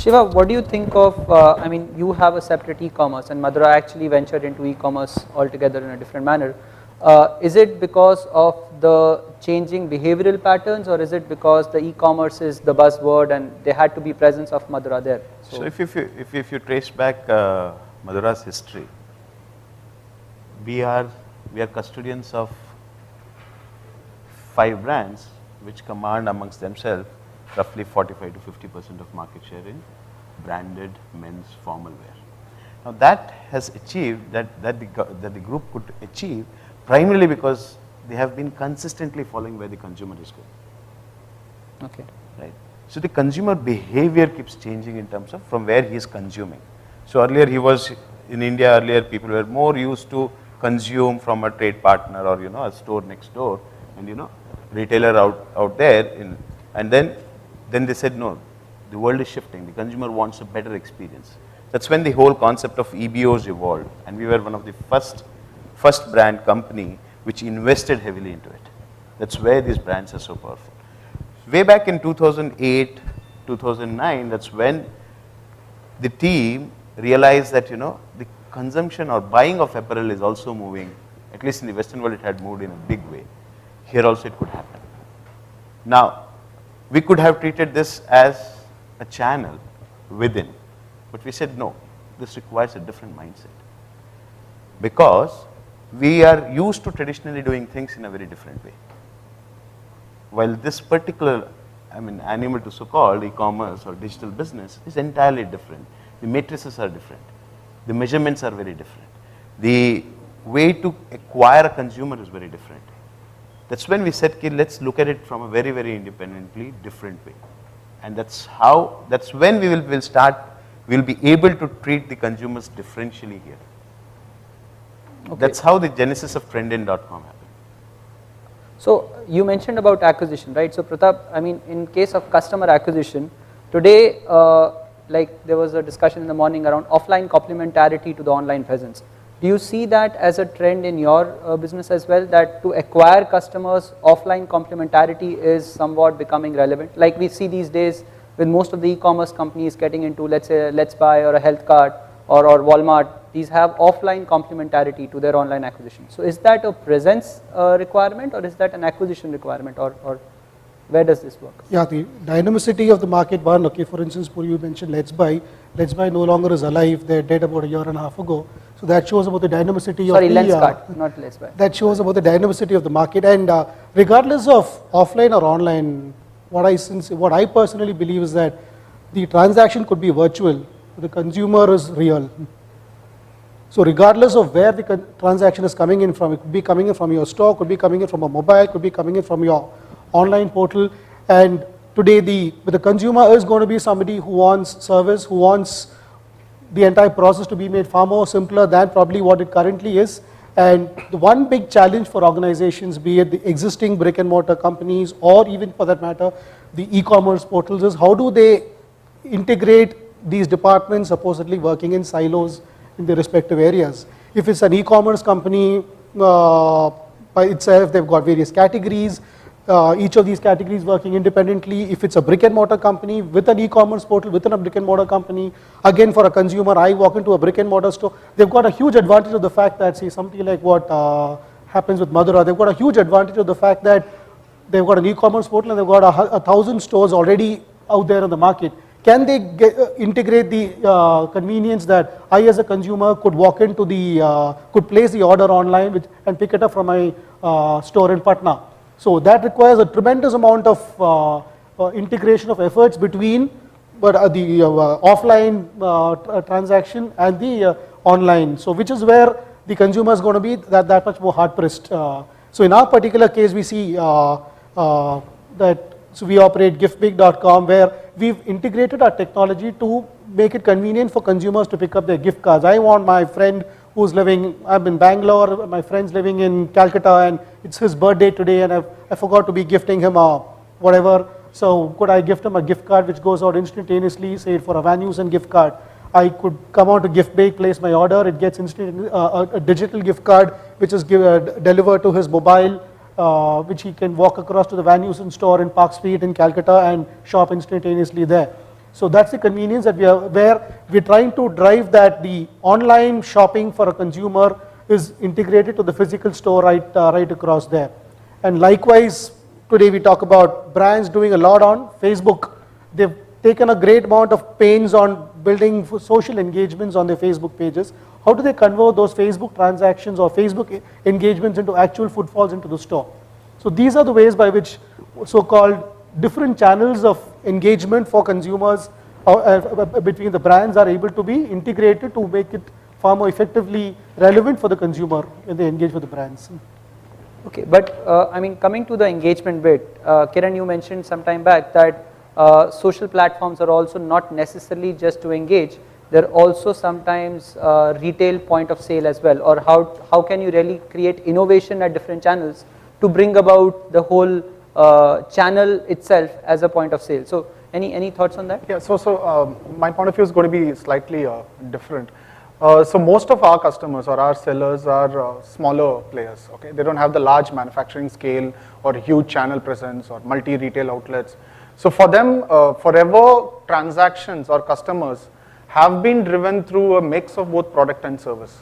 Shiva, what do you think of, I mean, you have a separate e-commerce and Madura actually ventured into e-commerce altogether in a different manner. Is it because of the changing behavioral patterns, or is it because the e-commerce is the buzzword and there had to be presence of Madura there? So if you trace back Madura's history, we are custodians of 5 brands which command amongst themselves roughly 45 to 50% of market share in branded men's formal wear. Now that has achieved, that the group could achieve primarily because they have been consistently following where the consumer is going. Okay. Right. So the consumer behavior keeps changing in terms of from where he is consuming. So earlier he was in India, earlier people were more used to consume from a trade partner or a store next door and retailer out there and then they said no, the world is shifting, the consumer wants a better experience. That's when the whole concept of EBOs evolved, and we were one of the first brand company which invested heavily into it. That's where these brands are so powerful. Way back in 2008, 2009, that's when the team realized that the consumption or buying of apparel is also moving, at least in the Western world it had moved in a big way. Here also it could happen. Now, we could have treated this as a channel within, but we said no, this requires a different mindset because we are used to traditionally doing things in a very different way. While this particular, animal to so-called e-commerce or digital business is entirely different. The matrices are different. The measurements are very different. The way to acquire a consumer is very different. That's when we said, okay, let's look at it from a very, very independently different way. And that's when we'll be able to treat the consumers differentially here. Okay. That's how the genesis of Trendin.com happened. So you mentioned about acquisition, right? So Pratap, in case of customer acquisition, today, like there was a discussion in the morning around offline complementarity to the online presence. Do you see that as a trend in your business as well, that to acquire customers, offline complementarity is somewhat becoming relevant? Like we see these days with most of the e-commerce companies getting into, let's say, Let's Buy or a Health Cart or Walmart, these have offline complementarity to their online acquisition. So is that a presence requirement, or is that an acquisition requirement, or where does this work? Yeah, the dynamicity of the market one, okay, for instance, you mentioned Let's Buy. Let's Buy no longer is alive. They're dead about a year and a half ago. So that shows about the dynamicity of the... Sorry, Lenskart, not Let's Buy. That shows about the dynamicity of the market. And regardless of offline or online, what I personally believe is that the transaction could be virtual. The consumer is real. So regardless of where the transaction is coming in from, it could be coming in from your store, could be coming in from a mobile, could be coming in from your online portal. And today the consumer is going to be somebody who wants service, who wants the entire process to be made far more simpler than probably what it currently is. And the one big challenge for organizations, be it the existing brick and mortar companies or even for that matter the e-commerce portals, is how do they integrate these departments supposedly working in silos in their respective areas. If it's an e-commerce company by itself, they've got various categories, each of these categories working independently. If it's a brick and mortar company with an e-commerce portal within a brick and mortar company, again for a consumer, I walk into a brick and mortar store, they've got a huge advantage of the fact that, say, something like what happens with Madura, they've got a huge advantage of the fact that they've got an e-commerce portal and they've got 1,000 stores already out there in the market. Can they integrate the convenience that I as a consumer could walk into could place the order online and pick it up from my store in Patna? So that requires a tremendous amount of integration of efforts between the offline transaction and the online. So which is where the consumer is going to be that much more hard pressed. So in our particular case, we see that we operate giftbig.com, where we've integrated our technology to make it convenient for consumers to pick up their gift cards. I want my friend who's I'm in Bangalore, my friend's living in Calcutta, and it's his birthday today, and I forgot to be gifting him whatever. So could I gift him a gift card which goes out instantaneously, say for a Van Heusen gift card? I could come on to GiftBig, place my order, it gets a digital gift card which is delivered to his mobile, which he can walk across to the Van Heusen store in Park Street in Calcutta and shop instantaneously there. So that's the convenience that where we're trying to drive that the online shopping for a consumer is integrated to the physical store right across there. And likewise, today we talk about brands doing a lot on Facebook. They've taken a great amount of pains on building social engagements on their Facebook pages. How do they convert those Facebook transactions or Facebook engagements into actual footfalls into the store? So these are the ways by which so-called different channels of engagement for consumers between the brands are able to be integrated to make it far more effectively relevant for the consumer when they engage with the brands. Okay, but I mean, coming to the engagement bit, Kiran, you mentioned some time back that social platforms are also not necessarily just to engage, they're also sometimes retail point of sale as well, or how can you really create innovation at different channels to bring about the whole channel itself as a point of sale. So any thoughts on that? Yeah, so my point of view is going to be slightly different. So most of our customers or our sellers are smaller players, okay? They don't have the large manufacturing scale or huge channel presence or multi-retail outlets. So for them, forever transactions or customers have been driven through a mix of both product and service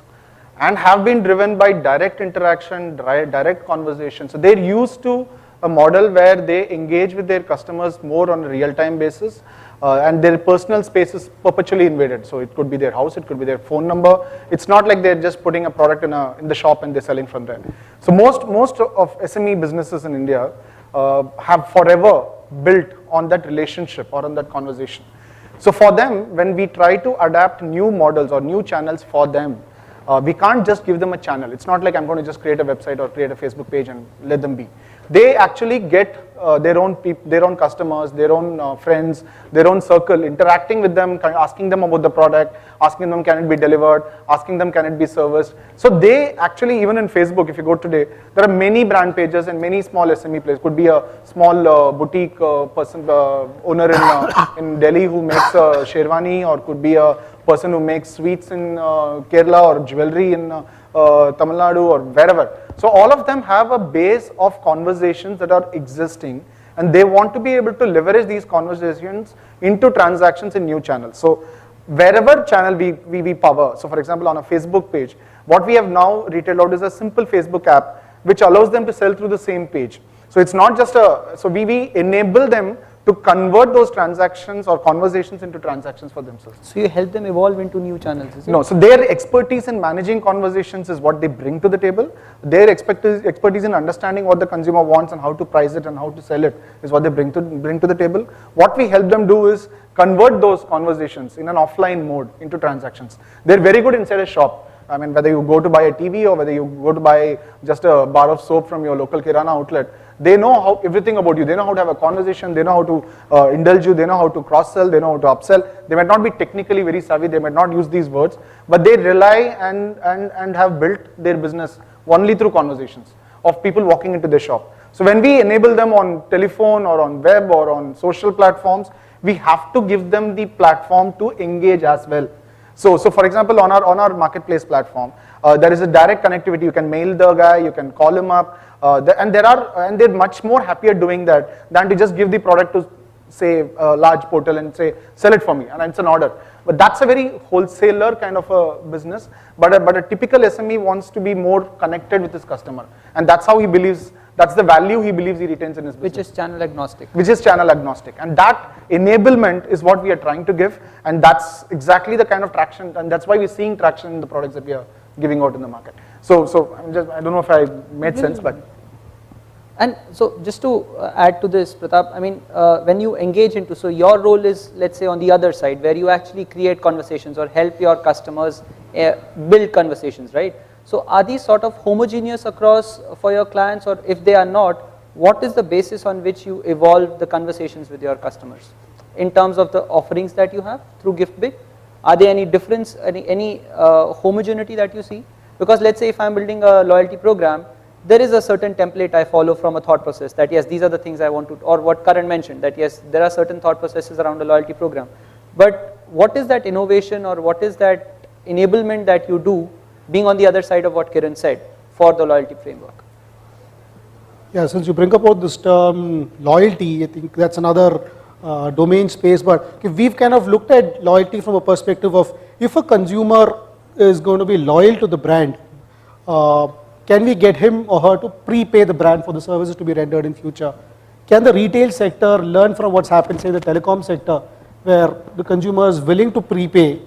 and have been driven by direct interaction, direct conversation. So they're used to a model where they engage with their customers more on a real-time basis and their personal space is perpetually invaded. So it could be their house, it could be their phone number. It's not like they're just putting a product in the shop and they're selling from there. So most of SME businesses in India have forever built on that relationship or on that conversation. So for them, when we try to adapt new models or new channels for them, we can't just give them a channel. It's not like I'm going to just create a website or create a Facebook page and let them be. They actually get their own customers, their own friends, their own circle, interacting with them, asking them about the product, asking them can it be delivered, asking them can it be serviced. So they actually, even in Facebook, if you go today, there are many brand pages and many small SME players. Could be a small boutique person, owner in Delhi who makes a sherwani, or could be a person who makes sweets in Kerala or jewelry in Tamil Nadu or wherever. So all of them have a base of conversations that are existing and they want to be able to leverage these conversations into transactions in new channels. So wherever channel we power, so for example on a Facebook page, what we have now retailed out is a simple Facebook app which allows them to sell through the same page. So it's not just so we enable them to convert those transactions or conversations into transactions for themselves. So you help them evolve into new channels, is it? No, so their expertise in managing conversations is what they bring to the table. Their expertise in understanding what the consumer wants and how to price it and how to sell it is what they bring to the table. What we help them do is convert those conversations in an offline mode into transactions. They're very good inside a shop. I mean, whether you go to buy a TV or whether you go to buy just a bar of soap from your local Kirana outlet, they know everything about you. They know how to have a conversation. They know how to indulge you. They know how to cross-sell. They know how to upsell. They might not be technically very savvy. They might not use these words, but they rely and have built their business only through conversations of people walking into their shop. So when we enable them on telephone or on web or on social platforms, we have to give them the platform to engage as well. So for example, on our marketplace platform, there is a direct connectivity. You can mail the guy, you can call him up, and they're much more happier doing that than to just give the product to say a large portal and say sell it for me, and it's an order. But that's a very wholesaler kind of a business. But a typical SME wants to be more connected with his customer, and that's how he believes. That's the value he believes he retains in his business. Which is channel agnostic. Which is channel agnostic. And that enablement is what we are trying to give. And that's exactly the kind of traction. And that's why we're seeing traction in the products that we are giving out in the market. So I don't know if I made sense, but. And so just to add to this, Pratap, I mean, when you engage into, so your role is, let's say on the other side, where you actually create conversations or help your customers build conversations, right? So are these sort of homogeneous across for your clients, or if they are not, what is the basis on which you evolve the conversations with your customers in terms of the offerings that you have through GiftBig? Are there any difference, any homogeneity that you see? Because let's say if I'm building a loyalty program, there is a certain template I follow from a thought process that yes, these are the things I want to, or what Karan mentioned, that yes, there are certain thought processes around a loyalty program. But what is that innovation or what is that enablement that you do being on the other side of what Kiran said for the loyalty framework? Yeah, since you bring about this term loyalty, I think that's another domain space, but okay, we've kind of looked at loyalty from a perspective of if a consumer is going to be loyal to the brand, can we get him or her to prepay the brand for the services to be rendered in future? Can the retail sector learn from what's happened, say the telecom sector, where the consumer is willing to prepay,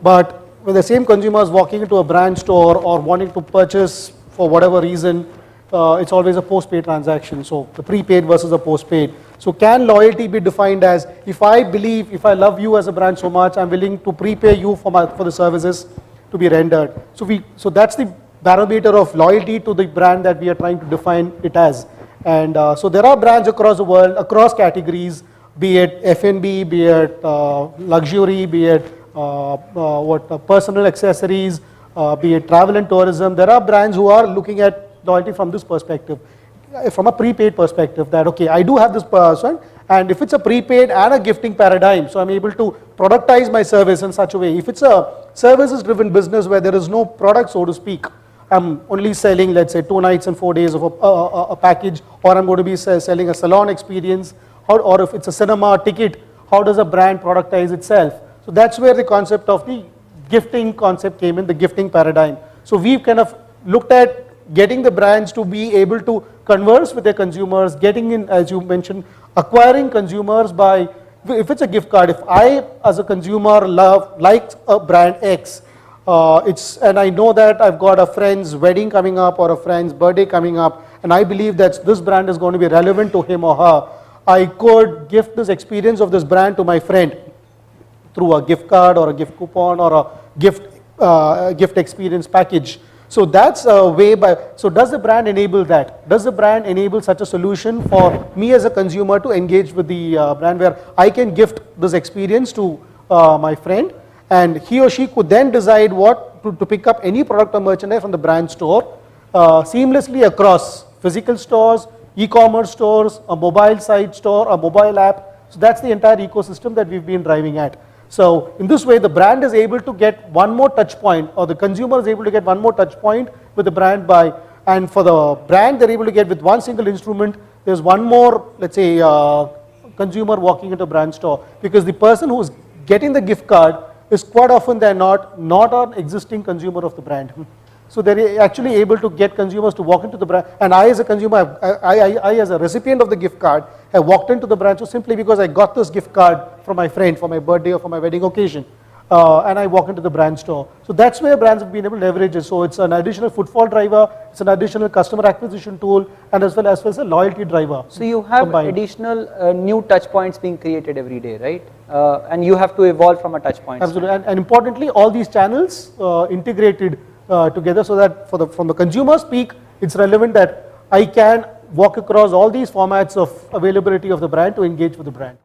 but when the same consumer is walking into a brand store or wanting to purchase for whatever reason, it's always a post-paid transaction. So the prepaid versus the post-paid. So can loyalty be defined as, if I believe, if I love you as a brand so much, I'm willing to prepay you for the services to be rendered. So that's the barometer of loyalty to the brand that we are trying to define it as. And so there are brands across the world, across categories, be it F&B, be it luxury, be it personal accessories, be it travel and tourism. There are brands who are looking at loyalty from this perspective, from a prepaid perspective, that okay, I do have this person, and if it's a prepaid and a gifting paradigm, so I'm able to productize my service in such a way. If it's a services driven business where there is no product, so to speak, I'm only selling, let's say, 2 nights and 4 days of a package, or I'm going to be selling a salon experience, or if it's a cinema ticket, how does a brand productize itself? So that's where the concept of the gifting concept came in, the gifting paradigm. So we've kind of looked at getting the brands to be able to converse with their consumers, getting in, as you mentioned, acquiring consumers by, if it's a gift card, if I as a consumer like a brand X, and I know that I've got a friend's wedding coming up or a friend's birthday coming up, and I believe that this brand is going to be relevant to him or her, I could gift this experience of this brand to my friend through a gift card or a gift coupon or a gift experience package. So that's a way so does the brand enable that? Does the brand enable such a solution for me as a consumer to engage with the brand, where I can gift this experience to my friend, and he or she could then decide what to pick up any product or merchandise from the brand store seamlessly across physical stores, e-commerce stores, a mobile site store, a mobile app. So that's the entire ecosystem that we've been driving at. So in this way, the brand is able to get one more touch point, or the consumer is able to get one more touch point with the brand and for the brand, they're able to get with one single instrument, there's one more, let's say, consumer walking into a brand store, because the person who's getting the gift card is quite often they're not an existing consumer of the brand. So they're actually able to get consumers to walk into the brand, and I as a consumer, I as a recipient of the gift card have walked into the brand so simply because I got this gift card from my friend for my birthday or for my wedding occasion, and I walk into the brand store. So that's where brands have been able to leverage it. So it's an additional footfall driver, it's an additional customer acquisition tool, and as well as a loyalty driver. So you have combined additional new touch points being created every day, right? And you have to evolve from a touch point. Absolutely, and importantly, all these channels integrated together, so that from the consumer's peak, it's relevant that I can walk across all these formats of availability of the brand to engage with the brand.